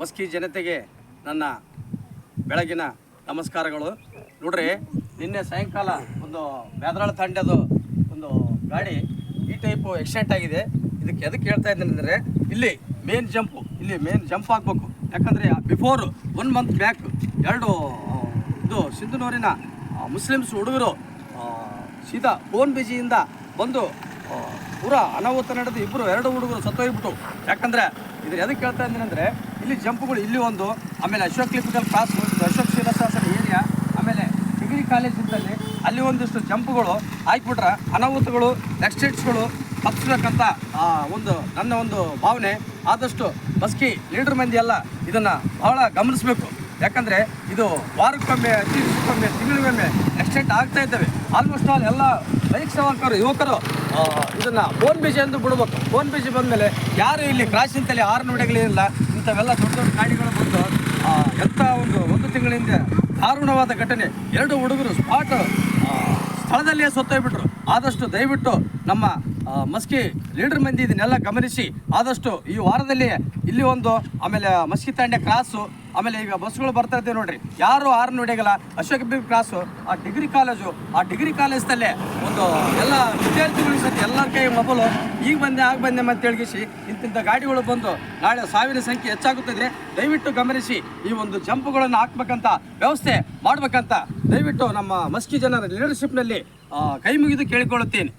ಮಸ್ಕಿ ಜನತೆಗೆ ನನ್ನ ಬೆಳಗಿನ ನಮಸ್ಕಾರಗಳು. ನೋಡ್ರಿ, ನಿನ್ನೆ ಸಾಯಂಕಾಲ ಒಂದು ಬ್ಯಾದರಾಳ ತಂಡದ ಒಂದು ಗಾಡಿ ಈ ಟೈಪು ಆಕ್ಸಿಡೆಂಟ್ ಆಗಿದೆ. ಎದಕ್ಕೆ ಹೇಳ್ತಾ ಇದ್ದೇನೆ ಅಂದರೆ, ಇಲ್ಲಿ ಮೇನ್ ಜಂಪ್ ಆಗಬೇಕು. ಯಾಕಂದರೆ ಬಿಫೋರ್ 1 ಮಂತ್ ಬ್ಯಾಕ್ ಇದು ಸಿಂಧನೂರಿನ ಮುಸ್ಲಿಮ್ಸ್ ಹುಡುಗರು ಸೀದಾ ಫೋನ್ ಬಿಜಿಯಿಂದ ಬಂದು ಪೂರ ಅನಾಹುತ ನಡೆದು 2 ಹುಡುಗರು ಸತ್ತೋಗ್ಬಿಟ್ಟು. ಯಾಕಂದರೆ ಎದಕ್ಕೆ ಹೇಳ್ತಾ ಇದ್ದೀನಿ ಅಂದರೆ, ಇಲ್ಲಿ ಜಂಪ್ಗಳು ಇಲ್ಲಿ ಒಂದು, ಆಮೇಲೆ ಅಶೋಕ್ ಲಿಪಿಕಲ್ ಕ್ರಾಸ್, ಅಶೋಕ್ ಶಿಲಾಶಾಸನ ಏರಿಯಾ, ಆಮೇಲೆ ಡಿಗ್ರಿ ಕಾಲೇಜಿಂದಲ್ಲಿ ಅಲ್ಲಿ ಒಂದಿಷ್ಟು ಜಂಪ್ಗಳು ಹಾಕ್ಬಿಟ್ರೆ ಅನಾಹುತಗಳು ಆಕ್ಸಿಡೆಂಟ್ಸ್ಗಳು ತಪ್ಪಿಸ್ಬೇಕಂತ ನನ್ನ ಒಂದು ಭಾವನೆ. ಆದಷ್ಟು ಮಸ್ಕಿ ಲೀಡರ್ ಮಂದಿ ಎಲ್ಲ ಇದನ್ನು ಬಹಳ ಗಮನಿಸಬೇಕು. ಯಾಕಂದರೆ ಇದು ವಾರಕ್ಕೊಮ್ಮೆ, ತಿಂಗಳಿಗೊಮ್ಮೆ ಆಕ್ಸಿಡೆಂಟ್ ಆಗ್ತಾ ಇದ್ದಾವೆ. ಆಲ್ಮೋಸ್ಟ್ ಆಲ್ ಎಲ್ಲ ಬೈಕ್ ಸವಾರಕರು ಯುವಕರು ಇದನ್ನು ಫೋನ್ ಬಿಜಿ ಎಂದು ಬಿಡಬೇಕು. ಫೋನ್ ಬಿಜಿ ಬಂದಮೇಲೆ ಯಾರು ಇಲ್ಲಿ ಕ್ರಾಸಿಂತಲ್ಲಿ ಹಾರ್ನ್ ಹೊಡೆಗಳಿಲ್ಲ, ಇಂಥವೆಲ್ಲ ದೊಡ್ಡ ದೊಡ್ಡ ಗಾಡಿಗಳು ಬಂದು ಎಂಥ ಒಂದು ತಿಂಗಳಿಂದ ದಾರುಣವಾದ ಘಟನೆ. 2 ಹುಡುಗರು ಸ್ಪಾಟ್ ಸ್ಥಳದಲ್ಲಿಯೇ ಸತ್ತೋಗ್ಬಿಟ್ರು. ಆದಷ್ಟು ದಯವಿಟ್ಟು ನಮ್ಮ ಮಸ್ಕಿ ಲೀಡರ್ ಮಂದಿ ಇದನ್ನೆಲ್ಲ ಗಮನಿಸಿ ಆದಷ್ಟು ಈ ವಾರದಲ್ಲಿ ಇಲ್ಲಿ ಒಂದು, ಆಮೇಲೆ ಮಸ್ಕಿ ತಾಂಡೆ ಕ್ರಾಸು, ಆಮೇಲೆ ಈಗ ಬಸ್ಗಳು ಬರ್ತಾ ಇದ್ದೇವೆ ನೋಡ್ರಿ, ಯಾರು ಹಾರ್ನ್ ಹೊಡೆಯಲ್ಲ. ಅಶೋಕ್ ಬಿ ಕ್ರಾಸು, ಆ ಡಿಗ್ರಿ ಕಾಲೇಜ್ದಲ್ಲೇ ಒಂದು ಎಲ್ಲ ವಿದ್ಯಾರ್ಥಿಗಳು ಸತಿ ಎಲ್ಲರ ಕೈ ಮೊಬೈಲು ಈಗ ಬಂದೆ ಆಗ ಬಂದೆ ಅಂತ ಹೇಳಿಸಿ ಇಂತಿಂಥ ಗಾಡಿಗಳು ಬಂದು ನಾಳೆ ಸಾವಿನ ಸಂಖ್ಯೆ ಹೆಚ್ಚಾಗುತ್ತದೆ. ದಯವಿಟ್ಟು ಗಮನಿಸಿ ಈ ಒಂದು ಜಂಪ್ಗಳನ್ನು ಹಾಕ್ಬೇಕಂತ ವ್ಯವಸ್ಥೆ ಮಾಡಬೇಕಂತ ದಯವಿಟ್ಟು ನಮ್ಮ ಮಸ್ಕಿ ಜನರ ಲೀಡರ್ಶಿಪ್ನಲ್ಲಿ ಕೈ ಮುಗಿದು ಕೇಳಿಕೊಳ್ಳುತ್ತೇನೆ.